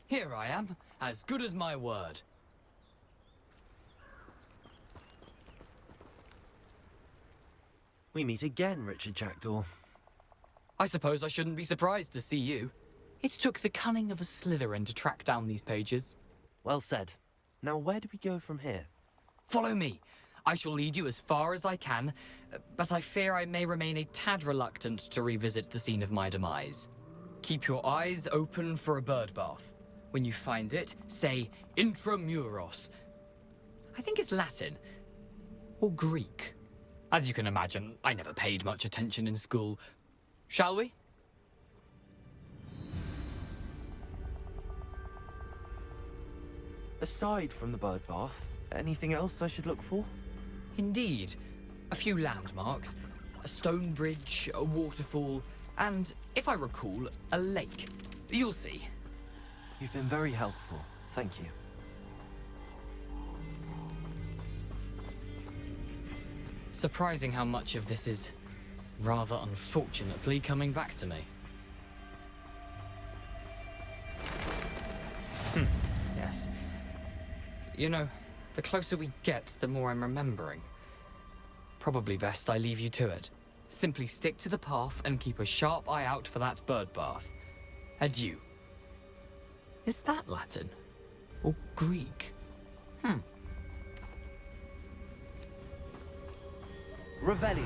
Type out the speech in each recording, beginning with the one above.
Here I am, as good as my word. We meet again, Richard Jackdaw. I suppose I shouldn't be surprised to see you. It took the cunning of a Slytherin to track down these pages. Well said. Now where do we go from here? Follow me. I shall lead you as far as I can, but I fear I may remain a tad reluctant to revisit the scene of my demise. Keep your eyes open for a bird bath. When you find it, say intramuros. I think it's Latin. Or Greek. As you can imagine, I never paid much attention in school. Shall we? Aside from the bird bath, anything else I should look for? Indeed. A few landmarks, a stone bridge, a waterfall, and, if I recall, a lake. You'll see. You've been very helpful. Thank you. Surprising how much of this is, rather unfortunately, coming back to me. Yes. You know, the closer we get, the more I'm remembering. Probably best I leave you to it. Simply stick to the path and keep a sharp eye out for that bird bath. Adieu. Is that Latin? Or Greek? Revelio.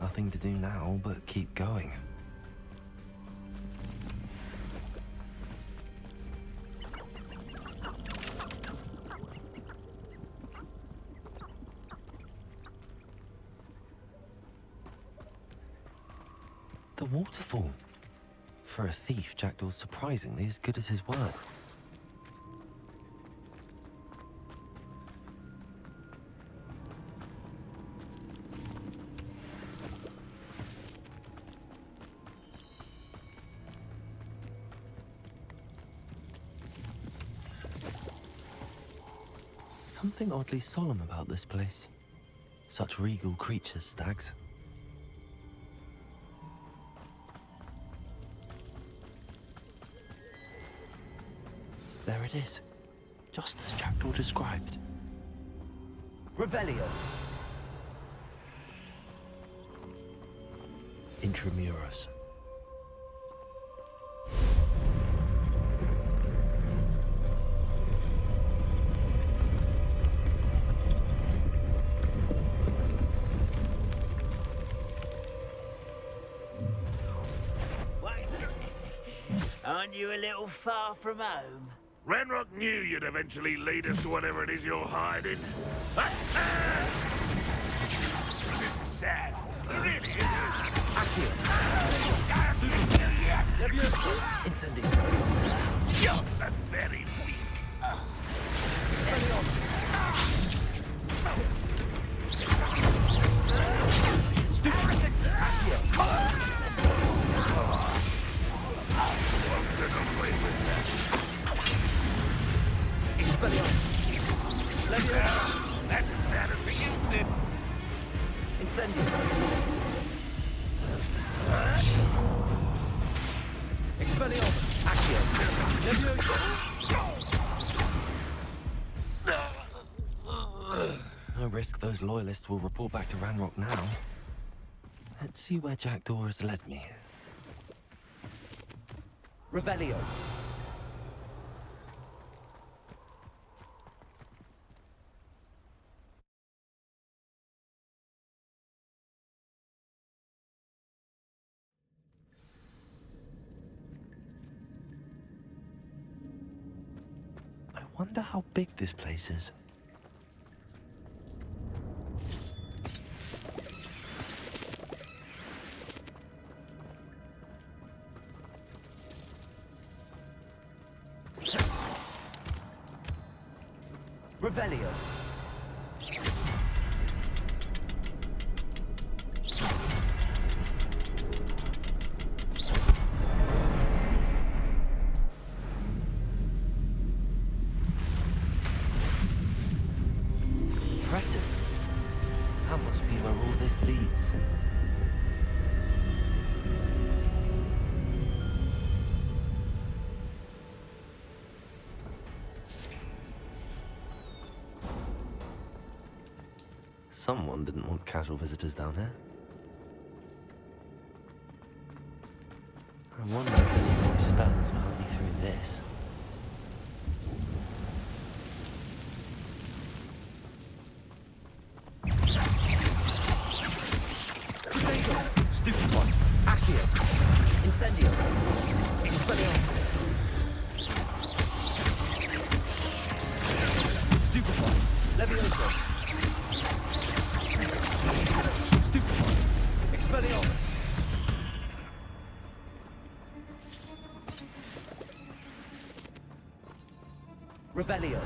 Nothing to do now but keep going. The waterfall. For a thief, Jackdaw's surprisingly as good as his word. Something oddly solemn about this place. Such regal creatures, stags. There it is, just as Jackdaw described. Revelio. Intramuros. Aren't you a little far from home? Ranrock knew you'd eventually lead us to whatever it is you're hiding. This is sad. It really is. Incendio. You're so very weak. That's as bad as you did. Incendio. Expelliarmus. Accio. Leviosa. No risk those loyalists will report back to Ranrock now. Let's see where Jackdaw has led me. Revelio. I wonder how big this place is. Revelio. leads. Someone didn't want casual visitors down here. I wonder if any of these spells will help me through this. Stupid one. Accio. Incendio. Expelliarmus. Stupid one. Levioso. Stupid one. Expelliarmus. Revelio.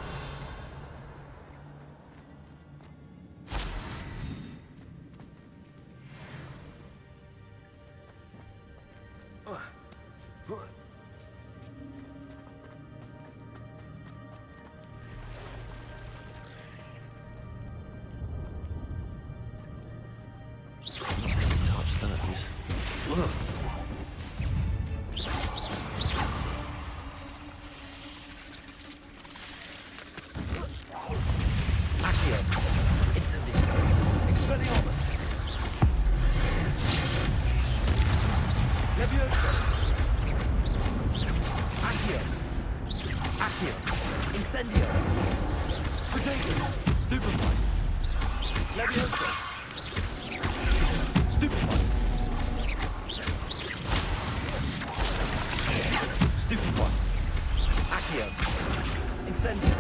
Touch those. Ugh. Accio. Incendio. Expelliarmus. Levioso. Accio. Accio. Incendio. Potato. Stupid one. Levioso. Stupid one. Stupid one. Accio. Incendio.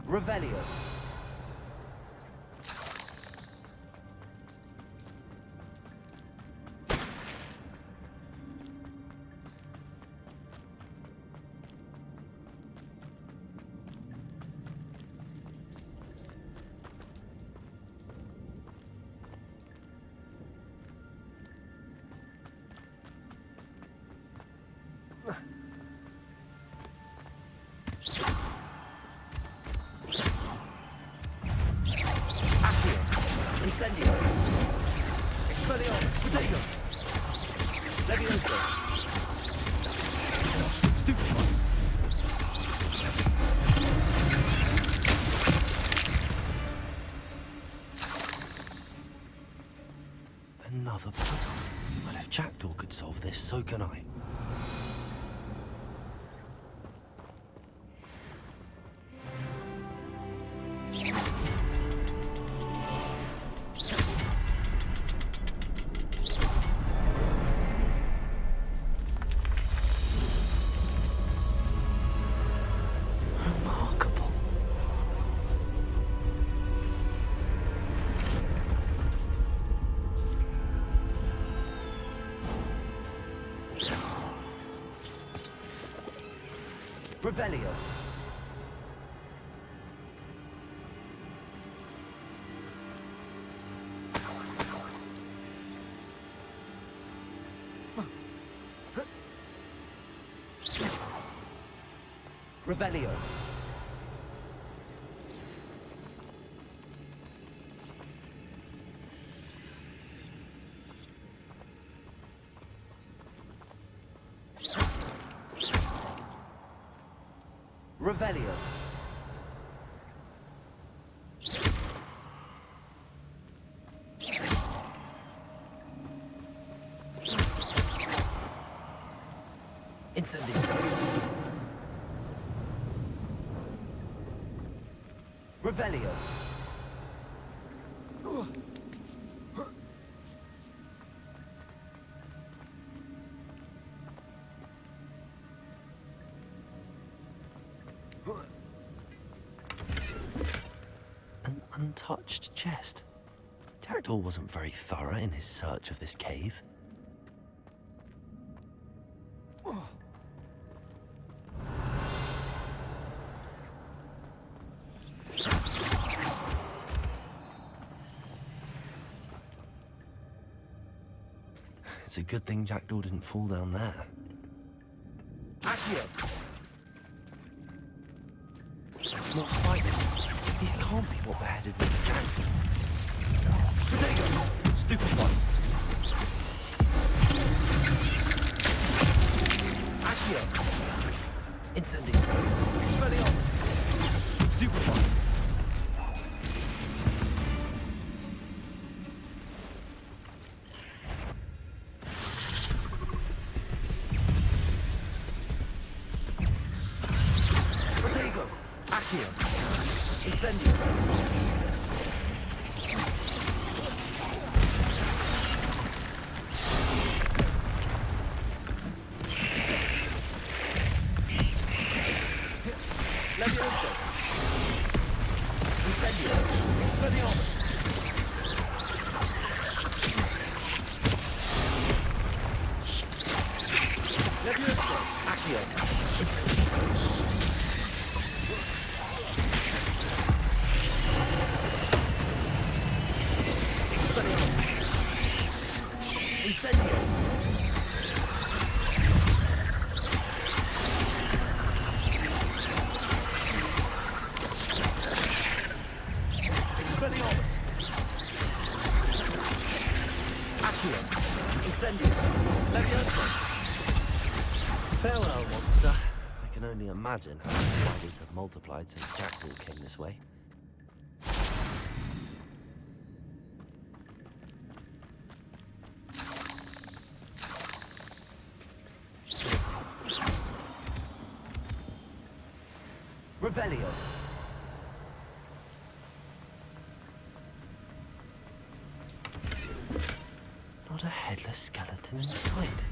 Revelio. Incendio. Expelliarmus. Potato. Levioso. Stupid one. Another puzzle. Well, if Jackdaw could solve this, so can I. Remarkable. Revelio. Revelio. Revelio. Incendio. Revelio. An untouched chest. Jackdaw wasn't very thorough in his search of this cave. It's a good thing Jackdaw didn't fall down there. Accio! More spiders. These can't be what beheaded River Jackdaw. Potato! Stupid one! Accio! Incendio! Expelliarmus! Stupid one! Potato! Accio! Incendio! Levioso! Incendio! Expelliarmus! Levioso! Accio! Incendio! Incendio! Expelliarmus! Accio! Incendio! Levioso! Farewell, monster. I can only imagine how the spiders have multiplied since Jackdaw came this way. Revelio. Not a headless skeleton in sight.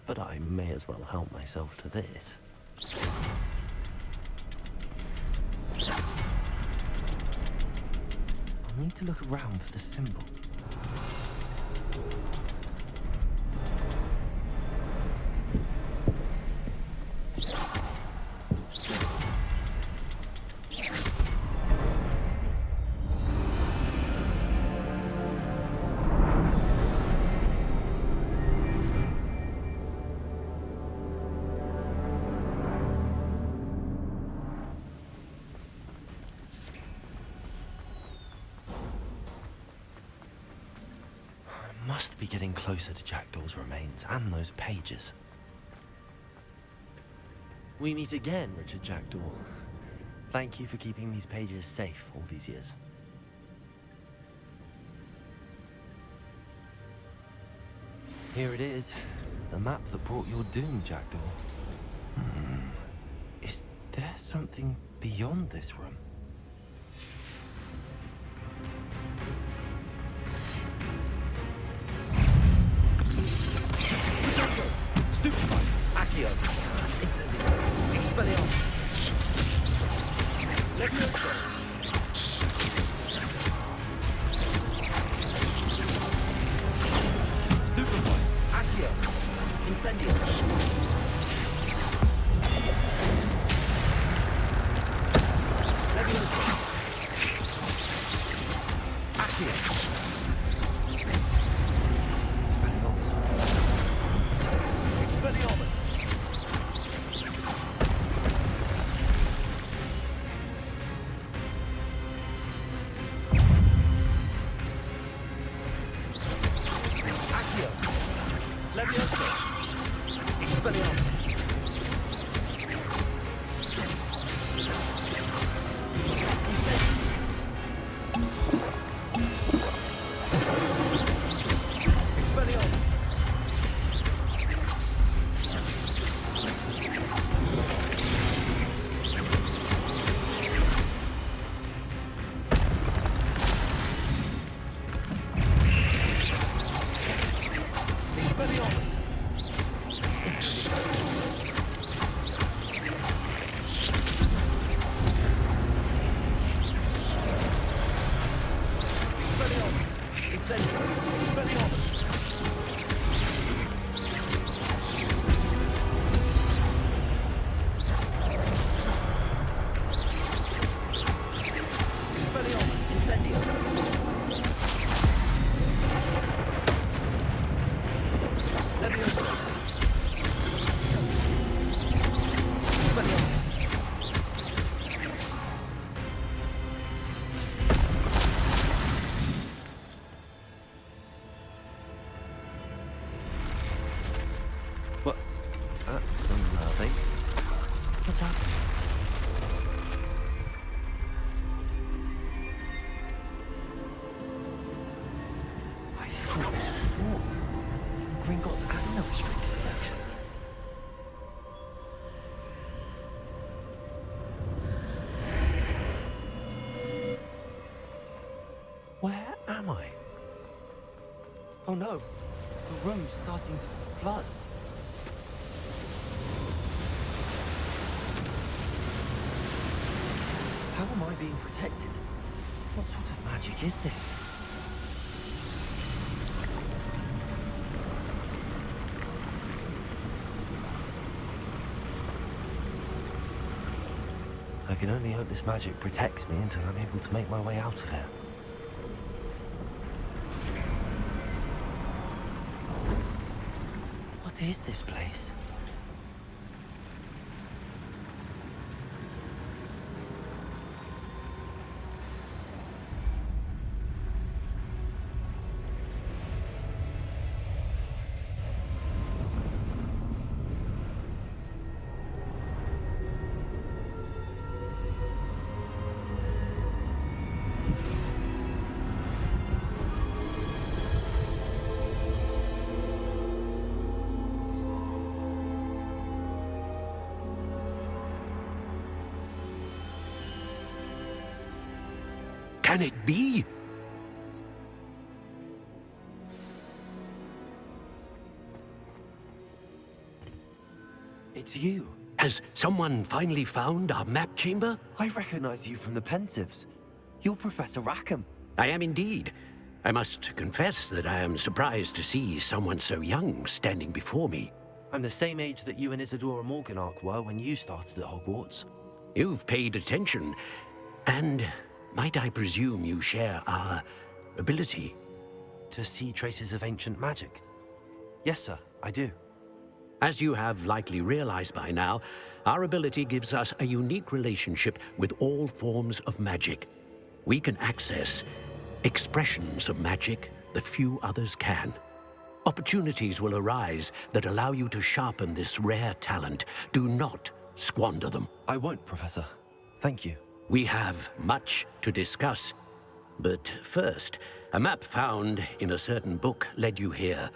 But I may as well help myself to this. I'll need to look around for the symbol. Must be getting closer to Jackdaw's remains and those pages. We meet again, Richard Jackdaw. Thank you for keeping these pages safe all these years. Here it is, the map that brought your doom, Jackdaw. Is there something beyond this room? Stupefy! Accio! Incendio! Expelliarmus! Levioso! Stupefy! Accio! Incendio! Levioso! Accio! Expelliarmus! Accio! Levioso! Expelliarmus! Expelliarmus! Expelliarmus! Expelliarmus! Incendio! Expelliarmus! Expelliarmus! Incendio! What's happening? I've seen this before. Gringotts and the restricted section. Where am I? Oh no, the room's starting to flood. How am I being protected? What sort of magic is this? I can only hope this magic protects me until I'm able to make my way out of here. What is this place? Can it be? It's you. Has someone finally found our map chamber? I recognize you from the Pensives. You're Professor Rackham. I am indeed. I must confess that I am surprised to see someone so young standing before me. I'm the same age that you and Isadora Morganach were when you started at Hogwarts. You've paid attention, and might I presume you share our ability? To see traces of ancient magic? Yes, sir, I do. As you have likely realized by now, our ability gives us a unique relationship with all forms of magic. We can access expressions of magic that few others can. Opportunities will arise that allow you to sharpen this rare talent. Do not squander them. I won't, Professor. Thank you. We have much to discuss. But first, a map found in a certain book led you here.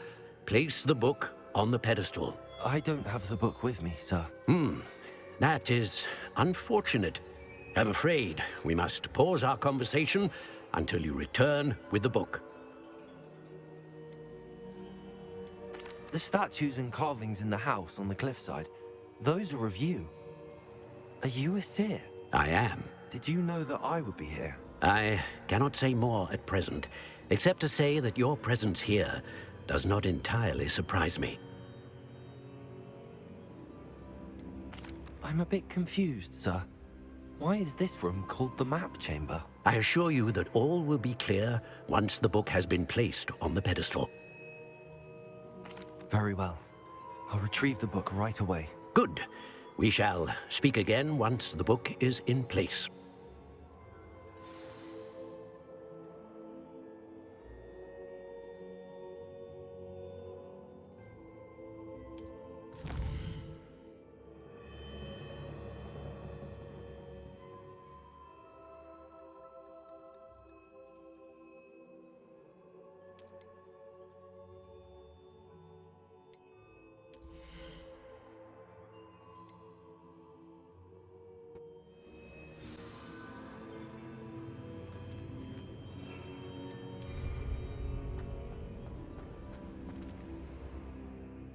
Place the book on the pedestal. I don't have the book with me, sir. That is unfortunate. I'm afraid we must pause our conversation until you return with the book. The statues and carvings in the house on the cliffside, those are of you. Are you a seer? I am. Did you know that I would be here? I cannot say more at present, except to say that your presence here does not entirely surprise me. I'm a bit confused, sir. Why is this room called the map chamber? I assure you that all will be clear once the book has been placed on the pedestal. Very well. I'll retrieve the book right away. Good. We shall speak again once the book is in place.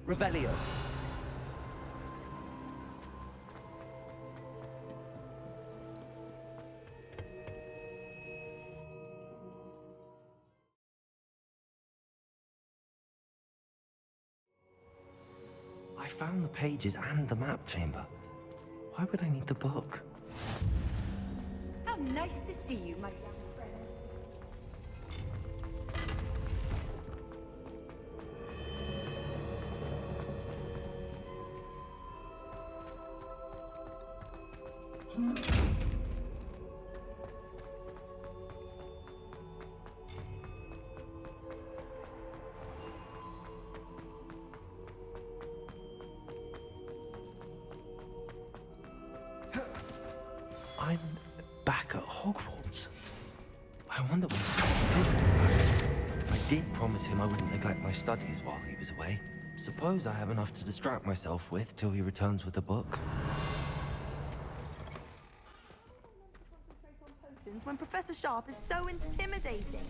Revelio. I found the pages and the map chamber. Why would I need the book? How nice to see you, my young friend. Hogwarts. I wonder what Professor did. I did promise him I wouldn't neglect my studies while he was away. Suppose I have enough to distract myself with till he returns with a book. When Professor Sharp is so intimidating.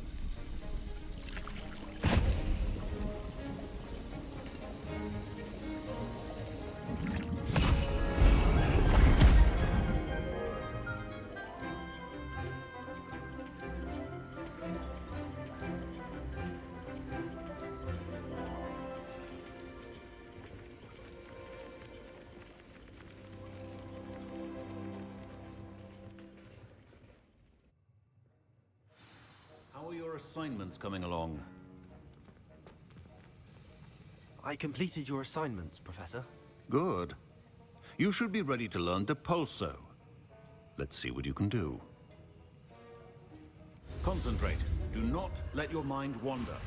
How are your assignments coming along? I completed your assignments, Professor. Good. You should be ready to learn Depulso. Let's see what you can do. Concentrate. Do not let your mind wander.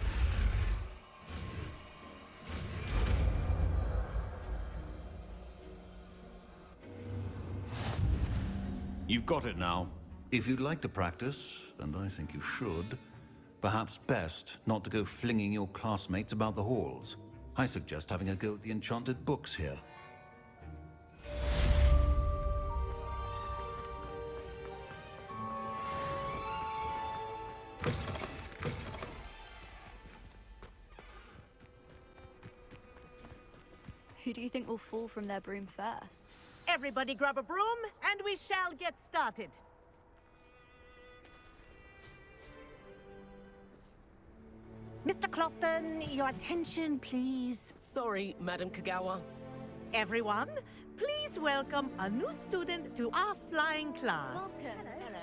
You've got it now. If you'd like to practice, and I think you should, perhaps best not to go flinging your classmates about the halls. I suggest having a go at the enchanted books here. Who do you think will fall from their broom first? Everybody grab a broom, and we shall get started. Mr. Clopton, your attention, please. Sorry, Madam Kagawa. Everyone, please welcome a new student to our flying class. Welcome. Hello.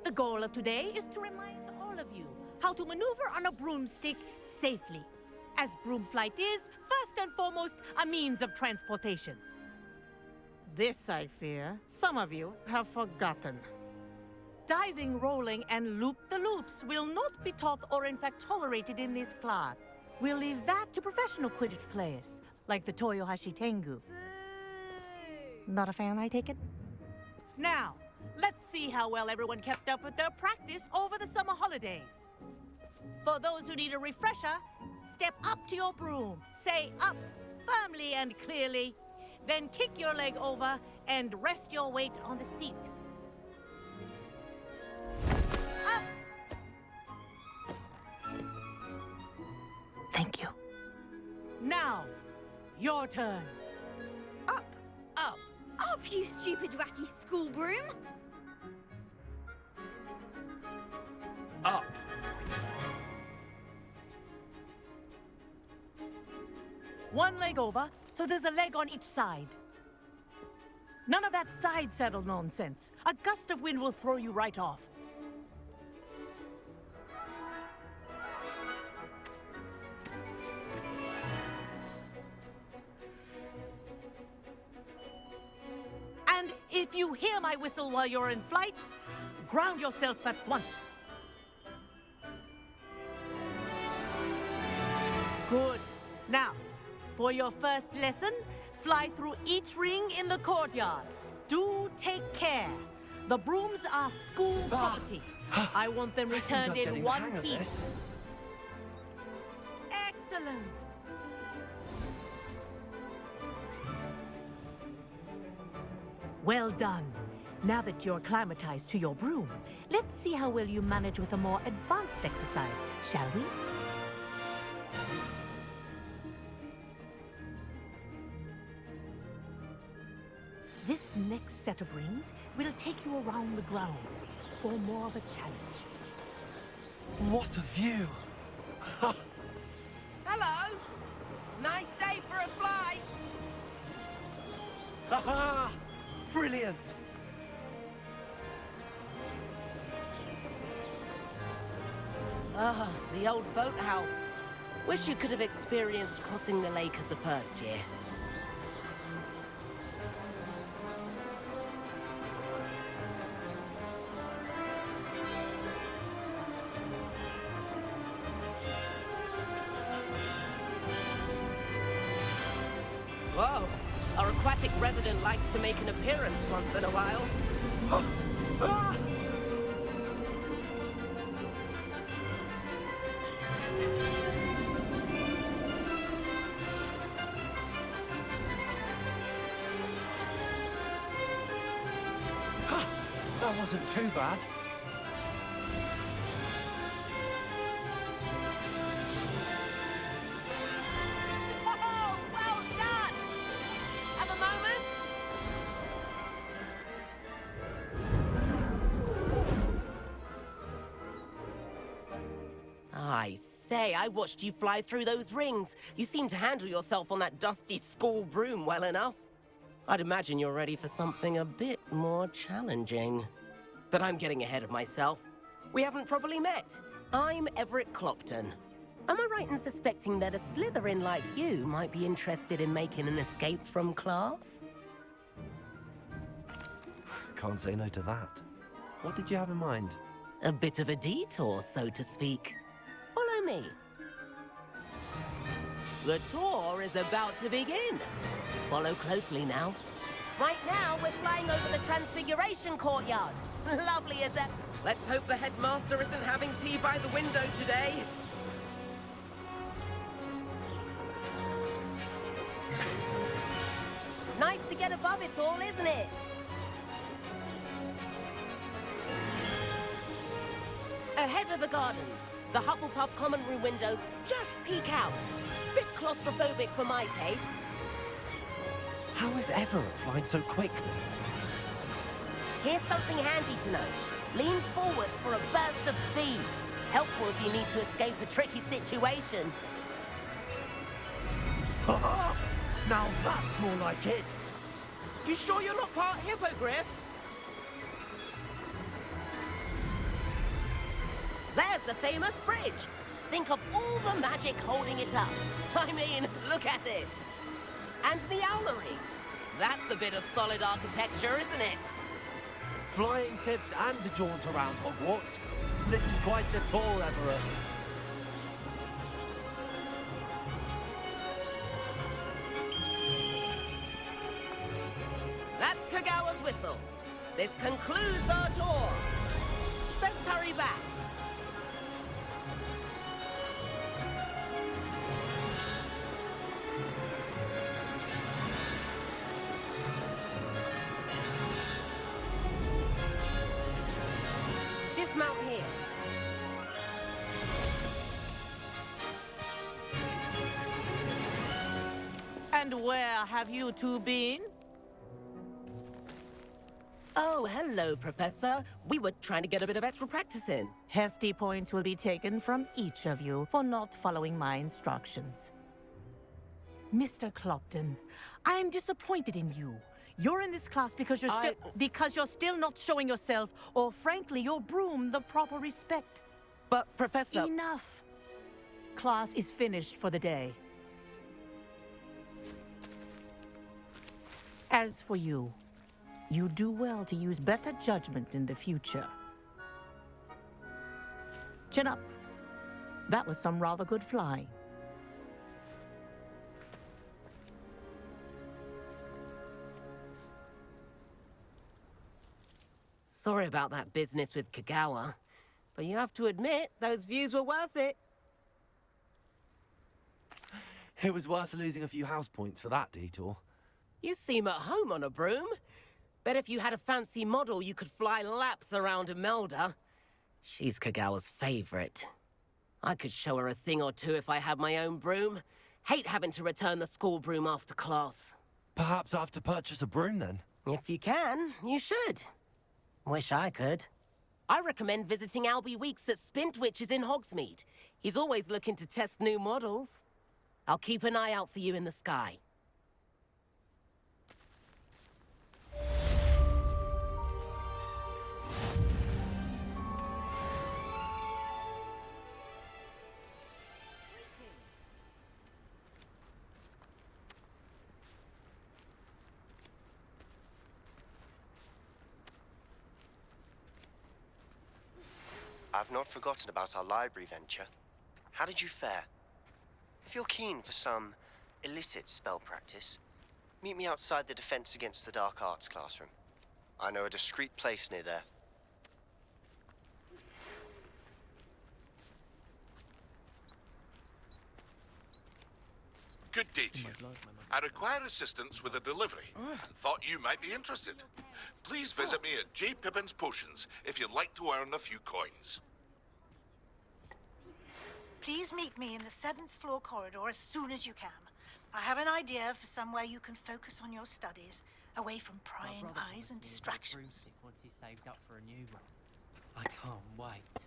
The goal of today is to remind all of you how to maneuver on a broomstick safely, as broom flight is, first and foremost, a means of transportation. This, I fear, some of you have forgotten. Diving, rolling, and loop-the-loops will not be taught or in fact tolerated in this class. We'll leave that to professional Quidditch players, like the Toyohashi Tengu. Not a fan, I take it? Now, let's see how well everyone kept up with their practice over the summer holidays. For those who need a refresher, step up to your broom, say up firmly and clearly, then kick your leg over and rest your weight on the seat. Up! Thank you. Now, your turn. Up! Up! Up, you stupid ratty school broom! Up! One leg over, so there's a leg on each side. None of that side saddle nonsense. A gust of wind will throw you right off. And if you hear my whistle while you're in flight, ground yourself at once. Good. Now, for your first lesson, fly through each ring in the courtyard. Do take care. The brooms are school property. I want them returned in one piece. Excellent. Well done. Now that you're acclimatized to your broom, let's see how well you manage with a more advanced exercise, shall we? This next set of rings will take you around the grounds for more of a challenge. What a view! Hello! Nice day for a flight! Aha! Brilliant! Ah, the old boathouse. Wish you could have experienced crossing the lake as a first year. Whoa! Our aquatic resident likes to make an appearance once in a while. wasn't too bad. Oh, well done! Have a moment? I say, I watched you fly through those rings. You seem to handle yourself on that dusty school broom well enough. I'd imagine you're ready for something a bit more challenging. But I'm getting ahead of myself. We haven't properly met. I'm Everett Clopton. Am I right in suspecting that a Slytherin like you might be interested in making an escape from class? Can't say no to that. What did you have in mind? A bit of a detour, so to speak. Follow me. The tour is about to begin. Follow closely now. Right now, we're flying over the Transfiguration Courtyard. Lovely as ever. Let's hope the headmaster isn't having tea by the window today. Nice to get above it all, isn't it? Ahead of the gardens, the Hufflepuff common room windows just peek out. Bit claustrophobic for my taste. How is Everett flying so quickly? Here's something handy to know. Lean forward for a burst of speed. Helpful if you need to escape a tricky situation. Now that's more like it. You sure you're not part hippogriff? There's the famous bridge. Think of all the magic holding it up. I mean, look at it. And the owlery. That's a bit of solid architecture, isn't it? Flying tips and a jaunt around Hogwarts. This is quite the tour, Everett. That's Kagawa's whistle. This concludes our tour. Best hurry back. Dismount here. And where have you two been? Oh, hello, Professor. We were trying to get a bit of extra practice in. Hefty points will be taken from each of you for not following my instructions. Mr. Clopton, I am disappointed in you. You're in this class because you're still not showing yourself, or frankly, your broom, the proper respect. But, Professor... Enough. Class is finished for the day. As for you, you do well to use better judgment in the future. Chin up. That was some rather good flying. Sorry about that business with Kagawa, but you have to admit, those views were worth it. It was worth losing a few house points for that detour. You seem at home on a broom. Bet if you had a fancy model, you could fly laps around Imelda. She's Kagawa's favorite. I could show her a thing or two if I had my own broom. Hate having to return the school broom after class. Perhaps I have to purchase a broom then? If you can, you should. Wish I could. I recommend visiting Albie Weeks at Spintwitches in Hogsmeade. He's always looking to test new models. I'll keep an eye out for you in the sky. I've not forgotten about our library venture. How did you fare? If you're keen for some illicit spell practice, meet me outside the Defense Against the Dark Arts classroom. I know a discreet place near there. Good day to you. I require assistance with a delivery and thought you might be interested. please visit me at J. Pippin's Potions if you'd like to earn a few coins. Please meet me in the 7th floor corridor as soon as you can. I have an idea for somewhere you can focus on your studies, away from prying eyes and distractions. Once he's saved up for a new one. I can't wait.